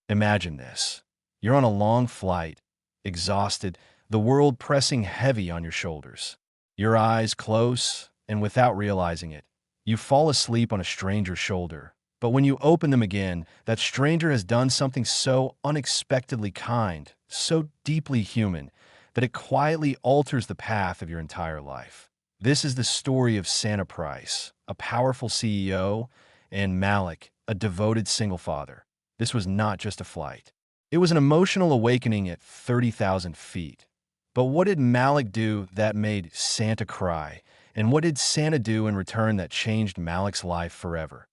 Imagine this. You're on a long flight, exhausted, the world pressing heavy on your shoulders. Your eyes close, and without realizing it, you fall asleep on a stranger's shoulder. But when you open them again, that stranger has done something so unexpectedly kind, so deeply human, that it quietly alters the path of your entire life. This is the story of Santa Price, a powerful CEO, and Malik, a devoted single father. This was not just a flight. It was an emotional awakening at 30,000 feet. But what did Malik do that made Santa cry? And what did Santa do in return that changed Malik's life forever?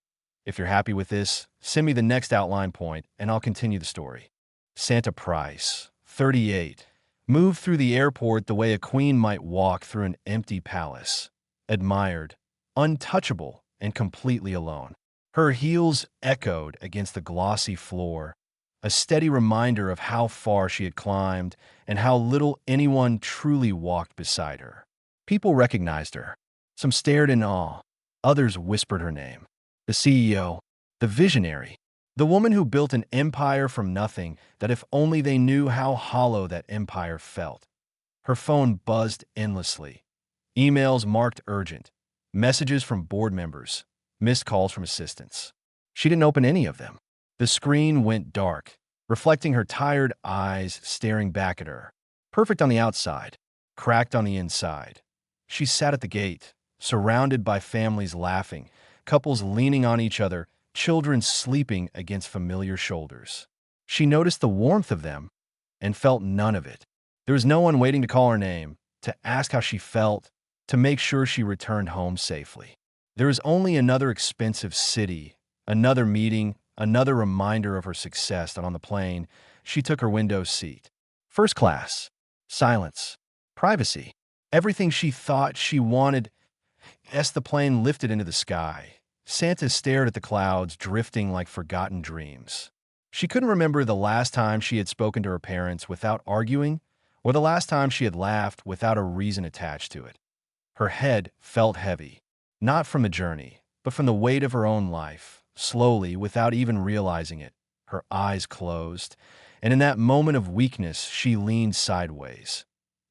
If you're happy with this, send me the next outline point and I'll continue the story. Santa Price, 38, moved through the airport the way a queen might walk through an empty palace. Admired, untouchable, and completely alone. Her heels echoed against the glossy floor, a steady reminder of how far she had climbed and how little anyone truly walked beside her. People recognized her. Some stared in awe. Others whispered her name. The CEO, the visionary, the woman who built an empire from nothing that if only they knew how hollow that empire felt. Her phone buzzed endlessly. Emails marked urgent. Messages from board members. Missed calls from assistants. She didn't open any of them. The screen went dark, reflecting her tired eyes staring back at her. Perfect on the outside, cracked on the inside. She sat at the gate, surrounded by families laughing, couples leaning on each other, children sleeping against familiar shoulders. She noticed the warmth of them and felt none of it. There was no one waiting to call her name, to ask how she felt, to make sure she returned home safely. There was only another expensive city, another meeting, another reminder of her success that on the plane, she took her window seat. First class, silence, privacy, everything she thought she wanted. As the plane lifted into the sky, Santa stared at the clouds drifting like forgotten dreams. She couldn't remember the last time she had spoken to her parents without arguing, or the last time she had laughed without a reason attached to it. Her head felt heavy, not from the journey, but from the weight of her own life. Slowly, without even realizing it, her eyes closed, and in that moment of weakness, she leaned sideways,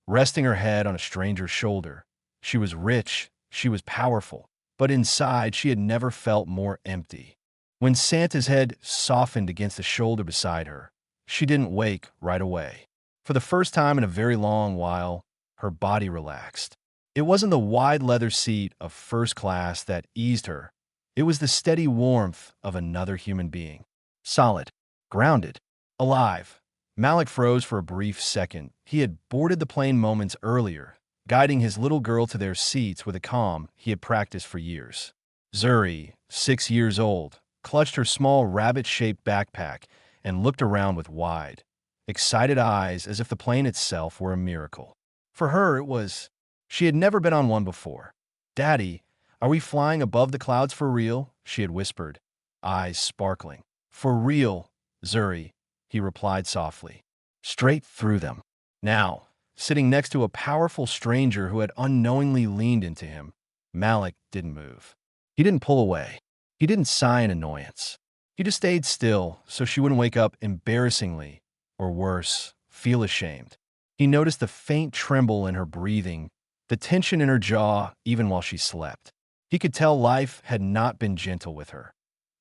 resting her head on a stranger's shoulder. She was rich, she was powerful, but inside she had never felt more empty. When Santa's head softened against the shoulder beside her, she didn't wake right away. For the first time in a very long while, her body relaxed. It wasn't the wide leather seat of first class that eased her. It was the steady warmth of another human being. Solid, grounded, alive. Malik froze for a brief second. He had boarded the plane moments earlier, guiding his little girl to their seats with a calm he had practiced for years. Zuri, 6 years old, clutched her small rabbit-shaped backpack and looked around with wide, excited eyes as if the plane itself were a miracle. For her, it was. She had never been on one before. "Daddy, are we flying above the clouds for real?" she had whispered, eyes sparkling. "For real, Zuri," he replied softly. Straight through them. Now, sitting next to a powerful stranger who had unknowingly leaned into him, Malik didn't move. He didn't pull away. He didn't sigh in annoyance. He just stayed still so she wouldn't wake up embarrassingly, or worse, feel ashamed. He noticed the faint tremble in her breathing, the tension in her jaw even while she slept. He could tell life had not been gentle with her.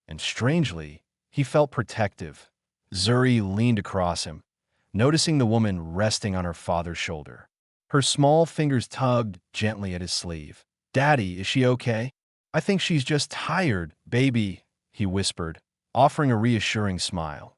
And strangely, he felt protective. Zuri leaned across him, noticing the woman resting on her father's shoulder. Her small fingers tugged gently at his sleeve. "Daddy, is she okay?" "I think she's just tired, baby," he whispered, offering a reassuring smile.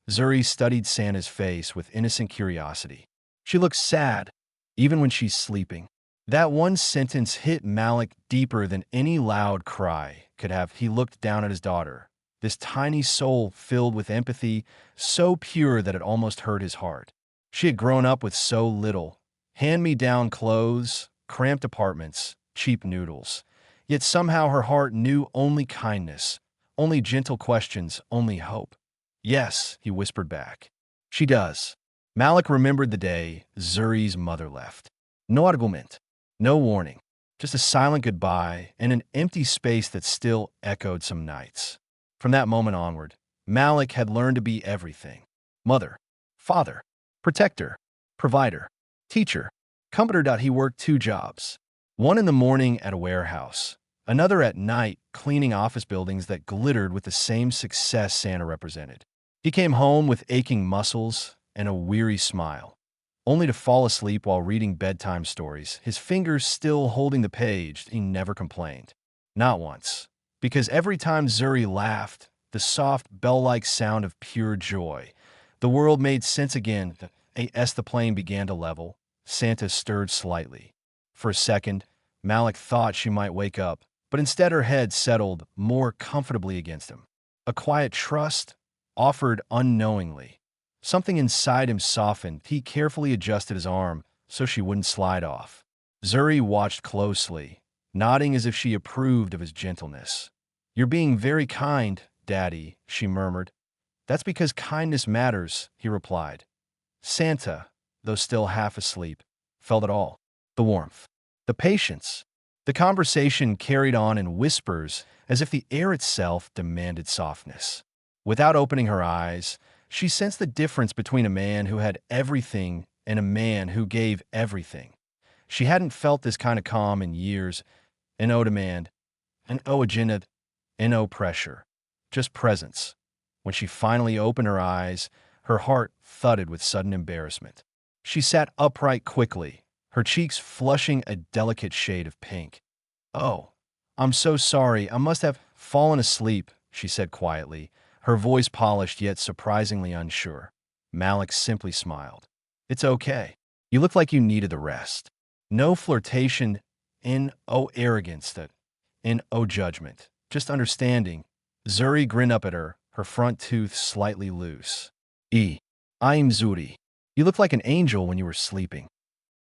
Zuri studied Santa's face with innocent curiosity. "She looks sad, even when she's sleeping." That one sentence hit Malik deeper than any loud cry could have. He looked down at his daughter, this tiny soul filled with empathy, so pure that it almost hurt his heart. She had grown up with so little: hand-me-down clothes, cramped apartments, cheap noodles. Yet somehow her heart knew only kindness, only gentle questions, only hope. "Yes," he whispered back. "She does." Malik remembered the day Zuri's mother left. No argument. No warning, just a silent goodbye and an empty space that still echoed some nights. From that moment onward, Malik had learned to be everything: mother, father, protector, provider, teacher, comforter. He worked two jobs, one in the morning at a warehouse, another at night cleaning office buildings that glittered with the same success Santa represented. He came home with aching muscles and a weary smile, only to fall asleep while reading bedtime stories, his fingers still holding the page. He never complained. Not once. Because every time Zuri laughed, the soft, bell-like sound of pure joy, the world made sense again. As the plane began to level, Santa stirred slightly. For a second, Malik thought she might wake up, but instead her head settled more comfortably against him. A quiet trust, offered unknowingly. Something inside him softened. He carefully adjusted his arm so she wouldn't slide off. Zuri watched closely, nodding as if she approved of his gentleness. "You're being very kind, Daddy," she murmured. "That's because kindness matters," he replied. Santa, though still half asleep, felt it all. The warmth, the patience. The conversation carried on in whispers as if the air itself demanded softness. Without opening her eyes, she sensed the difference between a man who had everything and a man who gave everything. She hadn't felt this kind of calm in years. No demand, no agenda, no pressure. Just presence. When she finally opened her eyes, her heart thudded with sudden embarrassment. She sat upright quickly, her cheeks flushing a delicate shade of pink. "Oh, I'm so sorry. I must have fallen asleep," she said quietly, her voice polished yet surprisingly unsure. Malik simply smiled. "It's okay. You look like you needed the rest." No flirtation, no arrogance, no judgment. Just understanding. Zuri grinned up at her, her front tooth slightly loose. I'm Zuri. You look like an angel when you were sleeping."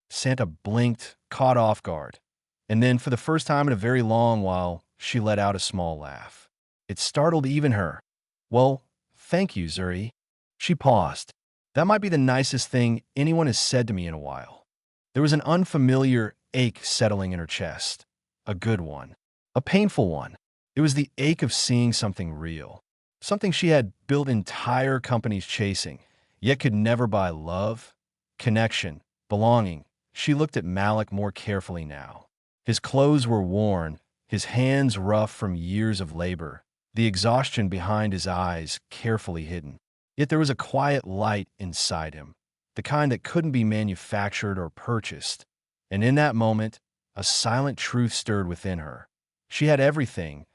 Santa blinked, caught off guard. And then, for the first time in a very long while, she let out a small laugh. It startled even her. "Well, thank you, Zuri." She paused. "That might be the nicest thing anyone has said to me in a while." There was an unfamiliar ache settling in her chest. A good one. A painful one. It was the ache of seeing something real. Something she had built entire companies chasing, yet could never buy: love, connection, belonging. She looked at Malik more carefully now. His clothes were worn, his hands rough from years of labor, the exhaustion behind his eyes carefully hidden. Yet there was a quiet light inside him, the kind that couldn't be manufactured or purchased. And in that moment, a silent truth stirred within her. She had everything,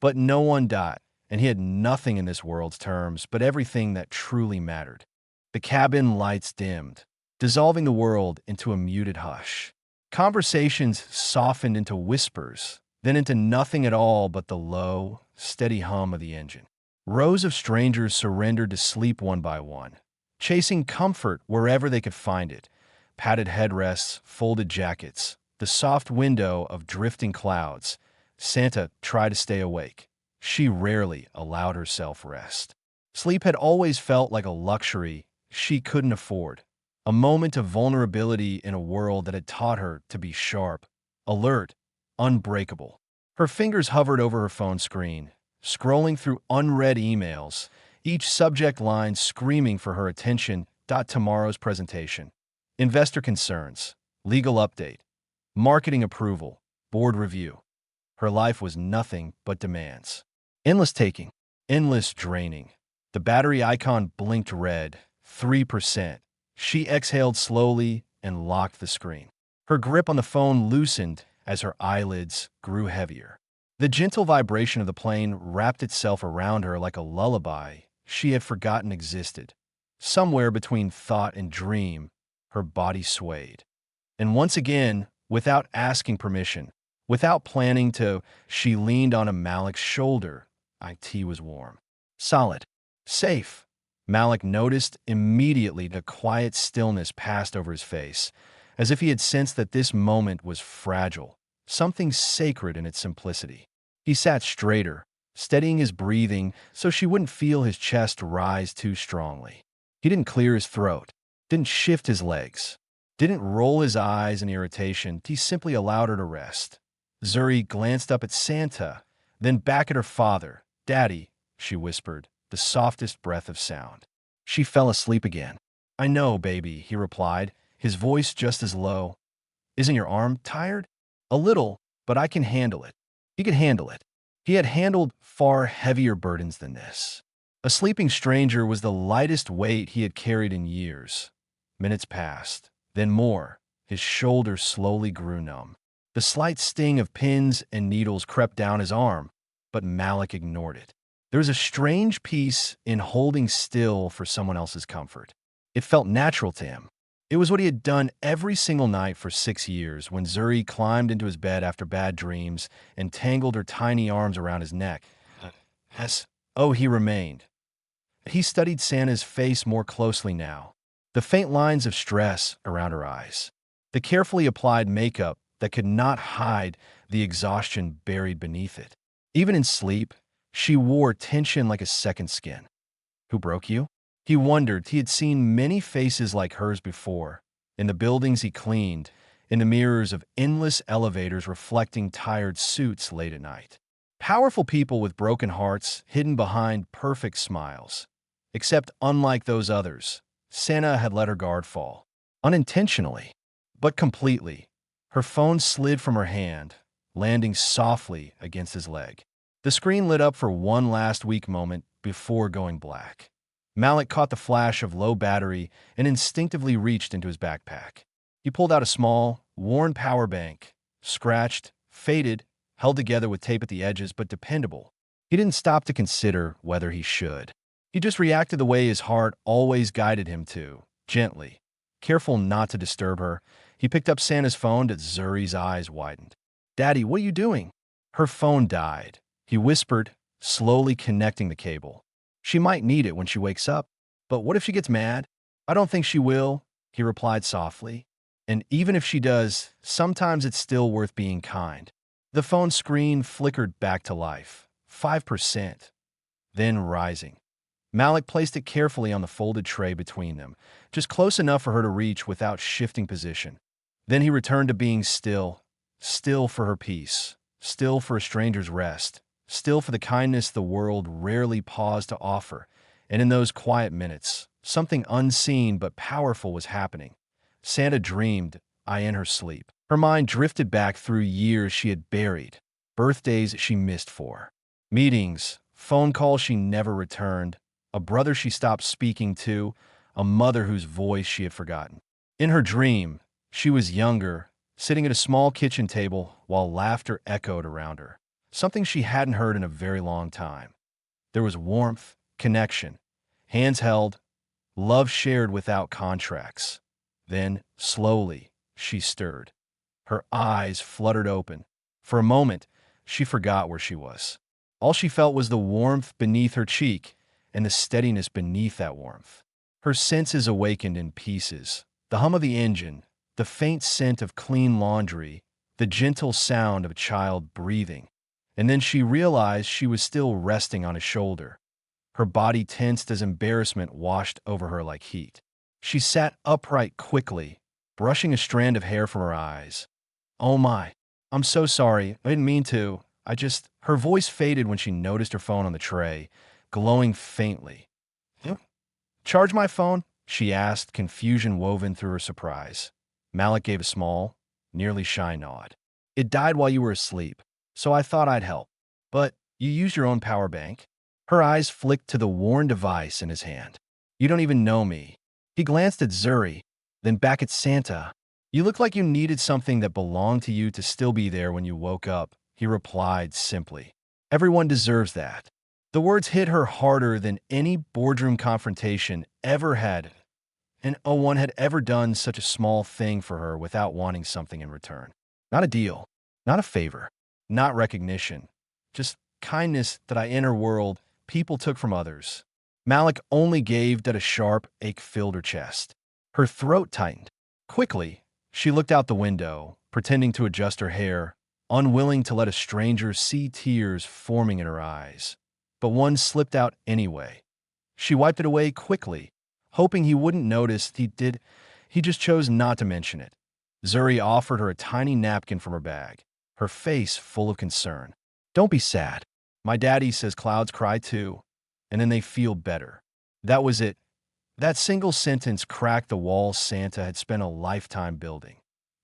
but no one died, and he had nothing in this world's terms but everything that truly mattered. The cabin lights dimmed, dissolving the world into a muted hush. Conversations softened into whispers, then into nothing at all but the low, steady hum of the engine. Rows of strangers surrendered to sleep one by one, chasing comfort wherever they could find it. Padded headrests, folded jackets, the soft window of drifting clouds. Santa tried to stay awake. She rarely allowed herself rest. Sleep had always felt like a luxury she couldn't afford, a moment of vulnerability in a world that had taught her to be sharp, alert, unbreakable. Her fingers hovered over her phone screen, scrolling through unread emails, each subject line screaming for her attention. Tomorrow's presentation. Investor concerns, legal update, marketing approval, board review. Her life was nothing but demands. Endless taking, endless draining. The battery icon blinked red, 3%. She exhaled slowly and locked the screen. Her grip on the phone loosened as her eyelids grew heavier. The gentle vibration of the plane wrapped itself around her like a lullaby she had forgotten existed. Somewhere between thought and dream, her body swayed. And once again, without asking permission, without planning to, she leaned on Malik's shoulder. It was warm. Solid. Safe. Malik noticed immediately the quiet stillness passed over his face, as if he had sensed that this moment was fragile, something sacred in its simplicity. He sat straighter, steadying his breathing so she wouldn't feel his chest rise too strongly. He didn't clear his throat, didn't shift his legs, didn't roll his eyes in irritation. He simply allowed her to rest. Zuri glanced up at Santa, then back at her father. "Daddy," she whispered, the softest breath of sound. She fell asleep again. "I know, baby," he replied, his voice just as low. "Isn't your arm tired?" "A little, but I can handle it." He could handle it. He had handled far heavier burdens than this. A sleeping stranger was the lightest weight he had carried in years. Minutes passed, then more. His shoulders slowly grew numb. The slight sting of pins and needles crept down his arm, but Malik ignored it. There was a strange peace in holding still for someone else's comfort. It felt natural to him. It was what he had done every single night for 6 years when Zuri climbed into his bed after bad dreams and tangled her tiny arms around his neck. Yes. Oh, he remained. He studied Santa's face more closely now. The faint lines of stress around her eyes. The carefully applied makeup that could not hide the exhaustion buried beneath it. Even in sleep, she wore tension like a second skin. Who broke you? He wondered. He had seen many faces like hers before, in the buildings he cleaned, in the mirrors of endless elevators reflecting tired suits late at night. Powerful people with broken hearts hidden behind perfect smiles. Except unlike those others, Santa had let her guard fall. Unintentionally, but completely. Her phone slid from her hand, landing softly against his leg. The screen lit up for one last weak moment before going black. Malik caught the flash of low battery and instinctively reached into his backpack. He pulled out a small, worn power bank, scratched, faded, held together with tape at the edges, but dependable. He didn't stop to consider whether he should. He just reacted the way his heart always guided him to, gently. Careful not to disturb her, he picked up Santa's phone as Zuri's eyes widened. "Daddy, what are you doing?" Her phone died. He whispered, slowly connecting the cable. "She might need it when she wakes up. But what if she gets mad?" "I don't think she will," he replied softly. "And even if she does, sometimes it's still worth being kind." The phone screen flickered back to life, 5%, then rising. Malik placed it carefully on the folded tray between them, just close enough for her to reach without shifting position. Then he returned to being still, still for her peace, still for a stranger's rest, still for the kindness the world rarely paused to offer. And in those quiet minutes, something unseen but powerful was happening. Santa dreamed, in her sleep. Her mind drifted back through years she had buried, birthdays she missed for, meetings, phone calls she never returned, a brother she stopped speaking to, a mother whose voice she had forgotten. In her dream, she was younger, sitting at a small kitchen table while laughter echoed around her. Something she hadn't heard in a very long time. There was warmth, connection, hands held, love shared without contracts. Then, slowly, she stirred. Her eyes fluttered open. For a moment, she forgot where she was. All she felt was the warmth beneath her cheek and the steadiness beneath that warmth. Her senses awakened in pieces. The hum of the engine, the faint scent of clean laundry, the gentle sound of a child breathing. And then she realized she was still resting on his shoulder. Her body tensed as embarrassment washed over her like heat. She sat upright quickly, brushing a strand of hair from her eyes. "Oh my, I'm so sorry. I didn't mean to. Her voice faded when she noticed her phone on the tray, glowing faintly. "Yep. Charge my phone?" she asked, confusion woven through her surprise. Malik gave a small, nearly shy nod. "It died while you were asleep, so I thought I'd help. But you used your own power bank?" Her eyes flicked to the worn device in his hand. "You don't even know me." He glanced at Zuri, then back at Santa. "You look like you needed something that belonged to you to still be there when you woke up," he replied simply. "Everyone deserves that." The words hit her harder than any boardroom confrontation ever had, and no one had ever done such a small thing for her without wanting something in return. Not a deal, not a favor, not recognition, just kindness that in her world people took from others. Malik only gave that a sharp ache filled her chest. Her throat tightened. Quickly, she looked out the window, pretending to adjust her hair, unwilling to let a stranger see tears forming in her eyes. But one slipped out anyway. She wiped it away quickly, hoping he wouldn't notice. He just chose not to mention it. Zuri offered her a tiny napkin from her bag, her face full of concern. "Don't be sad. My daddy says clouds cry too." and then they feel better. That was it. That single sentence cracked the walls Santa had spent a lifetime building.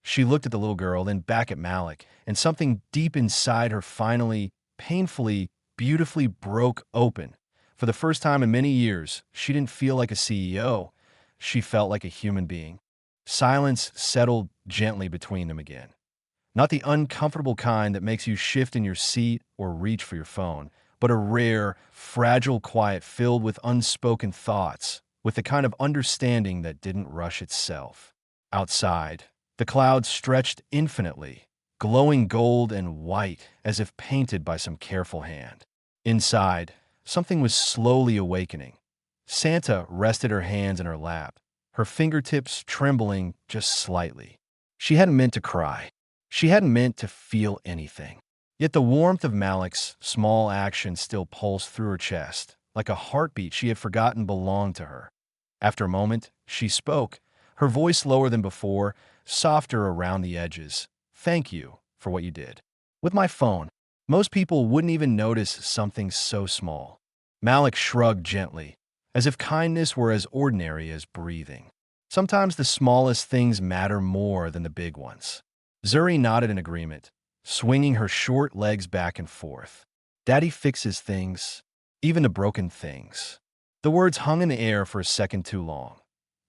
She looked at the little girl, then back at Malik, and something deep inside her finally, painfully, beautifully broke open. For the first time in many years, she didn't feel like a CEO. She felt like a human being. Silence settled gently between them again. Not the uncomfortable kind that makes you shift in your seat or reach for your phone, but a rare, fragile quiet filled with unspoken thoughts, with the kind of understanding that didn't rush itself. Outside, the clouds stretched infinitely, glowing gold and white as if painted by some careful hand. Inside, something was slowly awakening. Santa rested her hands in her lap, her fingertips trembling just slightly. She hadn't meant to cry. She hadn't meant to feel anything. Yet the warmth of Malik's small action still pulsed through her chest, like a heartbeat she had forgotten belonged to her. After a moment, she spoke, her voice lower than before, softer around the edges. "Thank you for what you did. With my phone, most people wouldn't even notice something so small." Malik shrugged gently, as if kindness were as ordinary as breathing. Sometimes the smallest things matter more than the big ones. Zuri nodded in agreement, swinging her short legs back and forth. "Daddy fixes things, even the broken things." The words hung in the air for a second too long.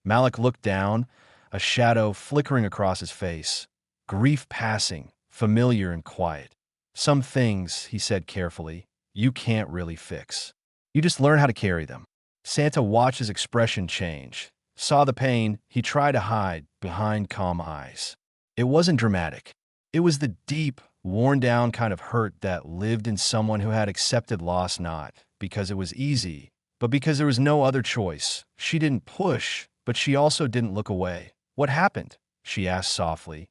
Malik looked down, a shadow flickering across his face, grief passing, familiar and quiet. "Some things," he said carefully, "you can't really fix. You just learn how to carry them." Santa watched his expression change, saw the pain he tried to hide behind calm eyes. It wasn't dramatic. It was the deep, worn-down kind of hurt that lived in someone who had accepted loss not because it was easy, but because there was no other choice. She didn't push, but she also didn't look away. "What happened?" she asked softly,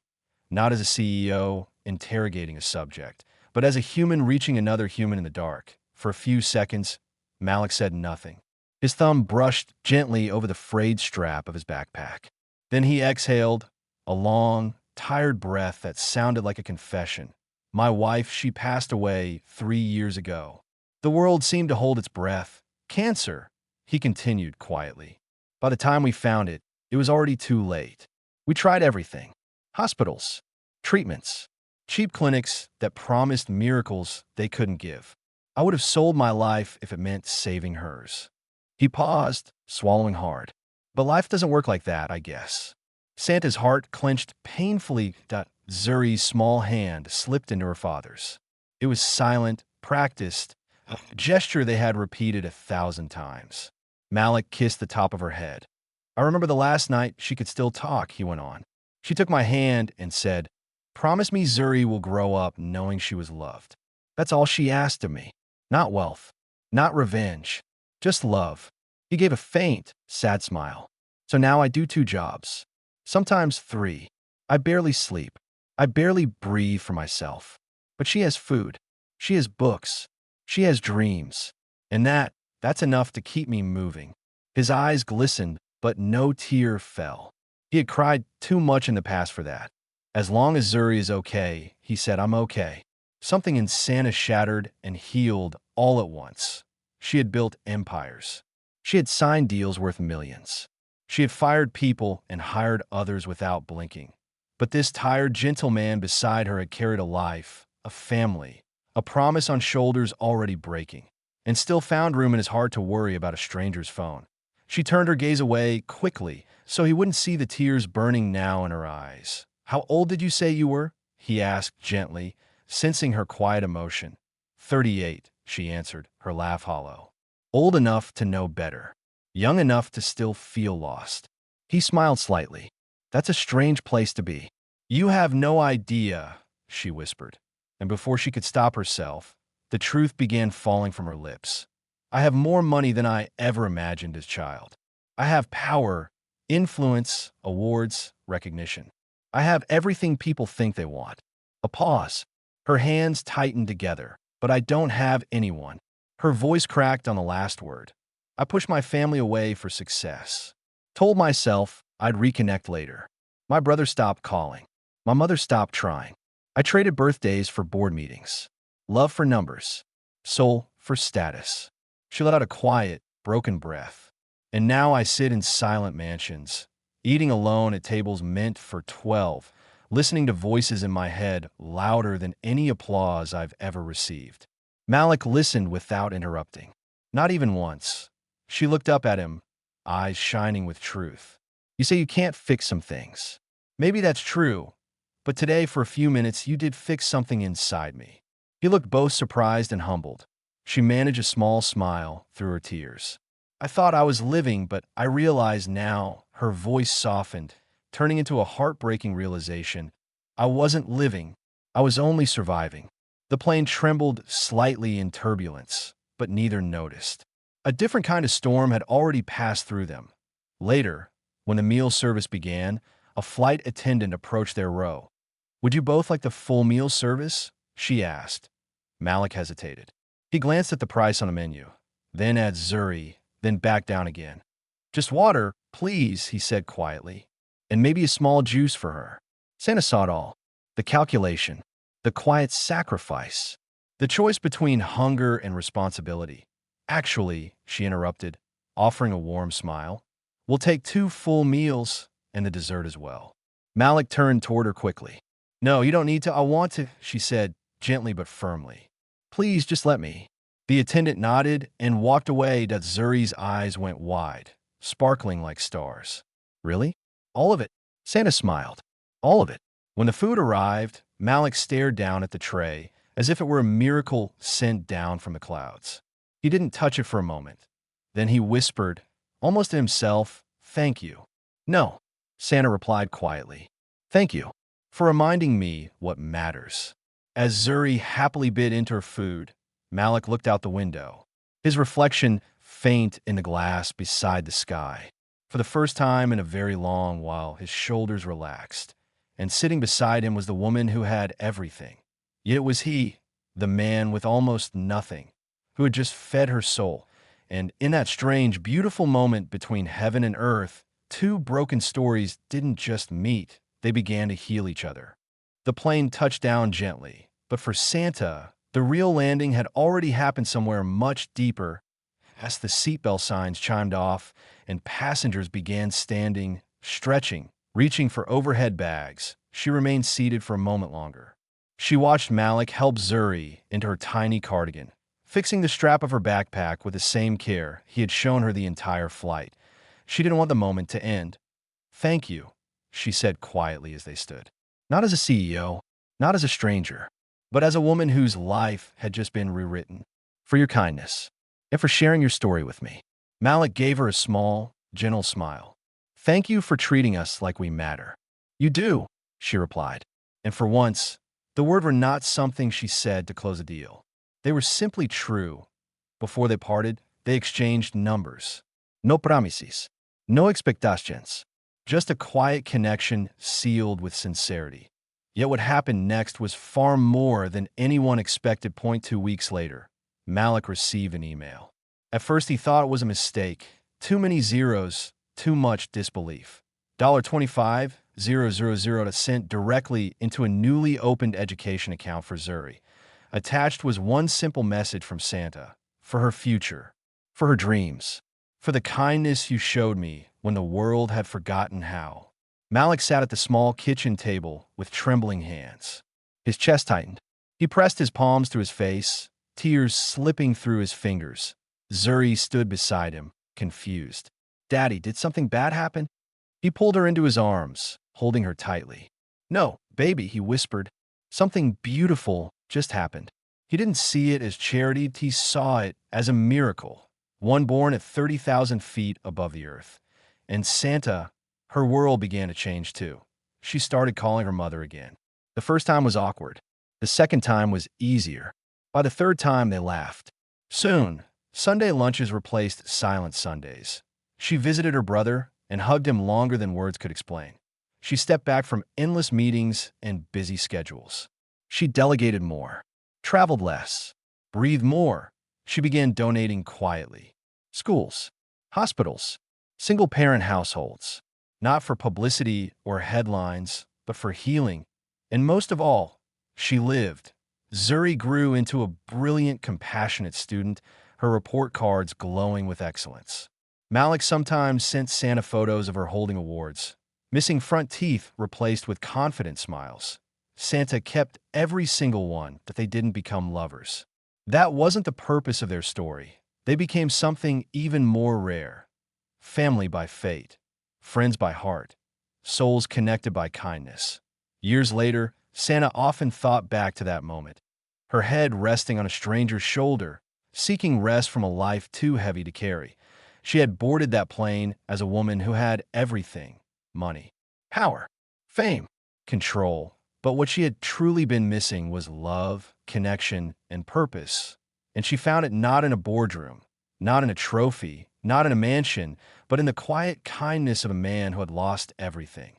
not as a CEO interrogating a subject, but as a human reaching another human in the dark. For a few seconds, Malik said nothing. His thumb brushed gently over the frayed strap of his backpack. Then he exhaled, a long, tired breath that sounded like a confession. "My wife, she passed away 3 years ago." The world seemed to hold its breath. "Cancer," he continued quietly. "By the time we found it, it was already too late. We tried everything. Hospitals, treatments, cheap clinics that promised miracles they couldn't give. I would have sold my life if it meant saving hers." He paused, swallowing hard. "But life doesn't work like that, I guess." Santa's heart clenched painfully. Zuri's small hand slipped into her father's. It was silent, practiced, a gesture they had repeated 1,000 times. Malik kissed the top of her head. "I remember the last night she could still talk," he went on. "She took my hand and said, 'Promise me Zuri will grow up knowing she was loved.' That's all she asked of me. Not wealth, not revenge, just love." He gave a faint, sad smile. "So now I do 2 jobs. Sometimes 3. I barely sleep. I barely breathe for myself. But she has food. She has books. She has dreams. And that's enough to keep me moving." His eyes glistened, but no tear fell. He had cried too much in the past for that. "As long as Zuri is okay," he said, "I'm okay." Something in Santa shattered and healed all at once. She had built empires. She had signed deals worth millions. She had fired people and hired others without blinking. But this tired, gentle man beside her had carried a life, a family, a promise on shoulders already breaking, and still found room in his heart to worry about a stranger's phone. She turned her gaze away quickly so he wouldn't see the tears burning now in her eyes. "How old did you say you were?" he asked gently, sensing her quiet emotion. 38, she answered, her laugh hollow. "Old enough to know better. Young enough to still feel lost." He smiled slightly. "That's a strange place to be." "You have no idea," she whispered. And before she could stop herself, the truth began falling from her lips. "I have more money than I ever imagined as a child. I have power, influence, awards, recognition. I have everything people think they want." A pause. Her hands tightened together. "But I don't have anyone." Her voice cracked on the last word. "I pushed my family away for success. Told myself I'd reconnect later. My brother stopped calling. My mother stopped trying. I traded birthdays for board meetings. Love for numbers. Soul for status." She let out a quiet, broken breath. And now I sit in silent mansions, eating alone at tables meant for 12, listening to voices in my head louder than any applause I've ever received. Malik listened without interrupting. Not even once. She looked up at him, eyes shining with truth. You say you can't fix some things. Maybe that's true, but today for a few minutes you did fix something inside me. He looked both surprised and humbled. She managed a small smile through her tears. I thought I was living, but I realize now, her voice softened, turning into a heartbreaking realization. I wasn't living. I was only surviving. The plane trembled slightly in turbulence, but neither noticed. A different kind of storm had already passed through them. Later, when the meal service began, a flight attendant approached their row. Would you both like the full meal service? She asked. Malik hesitated. He glanced at the price on the menu, then at Zuri, then back down again. Just water, please, he said quietly. And maybe a small juice for her. Santa saw it all. The calculation. The quiet sacrifice. The choice between hunger and responsibility. Actually, she interrupted, offering a warm smile. We'll take 2 full meals and the dessert as well. Malik turned toward her quickly. No, you don't need to. I want to, she said, gently but firmly. Please, just let me. The attendant nodded and walked away. Zuri's eyes went wide, sparkling like stars. Really? All of it? Santa smiled. All of it. When the food arrived, Malik stared down at the tray as if it were a miracle sent down from the clouds. He didn't touch it for a moment. Then he whispered, almost to himself, thank you. No, Santa replied quietly. Thank you for reminding me what matters. As Zuri happily bit into her food, Malik looked out the window, his reflection faint in the glass beside the sky. For the first time in a very long while, his shoulders relaxed, and sitting beside him was the woman who had everything. Yet it was he, the man with almost nothing, who had just fed her soul. And in that strange, beautiful moment between heaven and earth, 2 broken stories didn't just meet, they began to heal each other. The plane touched down gently, but for Santa, the real landing had already happened somewhere much deeper. As the seatbelt signs chimed off and passengers began standing, stretching, reaching for overhead bags, she remained seated for a moment longer. She watched Malik help Zuri into her tiny cardigan, fixing the strap of her backpack with the same care he had shown her the entire flight. She didn't want the moment to end. Thank you, she said quietly as they stood. Not as a CEO, not as a stranger, but as a woman whose life had just been rewritten. For your kindness, and for sharing your story with me. Malik gave her a small, gentle smile. Thank you for treating us like we matter. You do, she replied. And for once, the words were not something she said to close a deal. They were simply true. Before they parted, they exchanged numbers. No promises, no expectations. Just a quiet connection sealed with sincerity. Yet what happened next was far more than anyone expected. 2 weeks later, Malik received an email. At first he thought it was a mistake. Too many zeros, too much disbelief. $25,000 sent directly into a newly opened education account for Zuri. Attached was one simple message from Santa. For her future. For her dreams. For the kindness you showed me when the world had forgotten how. Malik sat at the small kitchen table with trembling hands. His chest tightened. He pressed his palms to his face, tears slipping through his fingers. Zuri stood beside him, confused. Daddy, did something bad happen? He pulled her into his arms, holding her tightly. No, baby, he whispered. Something beautiful just happened. He didn't see it as charity, he saw it as a miracle. One born at 30,000 feet above the earth. And Santa, her world began to change too. She started calling her mother again. The first time was awkward. The second time was easier. By the third time, they laughed. Soon, Sunday lunches replaced silent Sundays. She visited her brother and hugged him longer than words could explain. She stepped back from endless meetings and busy schedules. She delegated more, traveled less, breathed more. She began donating quietly. Schools, hospitals, single-parent households, not for publicity or headlines, but for healing. And most of all, she lived. Zuri grew into a brilliant, compassionate student, her report cards glowing with excellence. Malik sometimes sent Santa photos of her holding awards, missing front teeth replaced with confident smiles. Santa kept every single one that they didn't become lovers. That wasn't the purpose of their story. They became something even more rare. Family by fate, friends by heart, souls connected by kindness. Years later, Santa often thought back to that moment, her head resting on a stranger's shoulder, seeking rest from a life too heavy to carry. She had boarded that plane as a woman who had everything: money, power, fame, control. But what she had truly been missing was love, connection, and purpose. And she found it not in a boardroom, not in a trophy, not in a mansion, but in the quiet kindness of a man who had lost everything,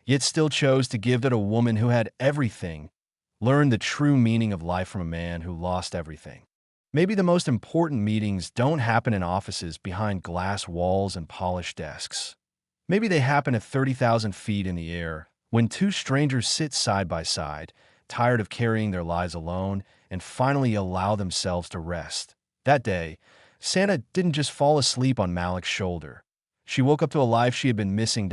yet still chose to give to a woman who had everything, learned the true meaning of life from a man who lost everything. Maybe the most important meetings don't happen in offices behind glass walls and polished desks. Maybe they happen at 30,000 feet in the air, when two strangers sit side by side, tired of carrying their lives alone, and finally allow themselves to rest. That day, Santa didn't just fall asleep on Malik's shoulder. She woke up to a life she had been missing.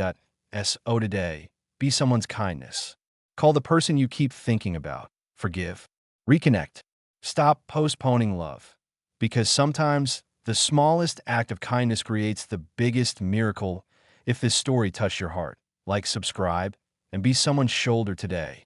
So today, be someone's kindness. Call the person you keep thinking about. Forgive. Reconnect. Stop postponing love. Because sometimes, the smallest act of kindness creates the biggest miracle. If this story touched your heart, like, subscribe, and be someone's shoulder today.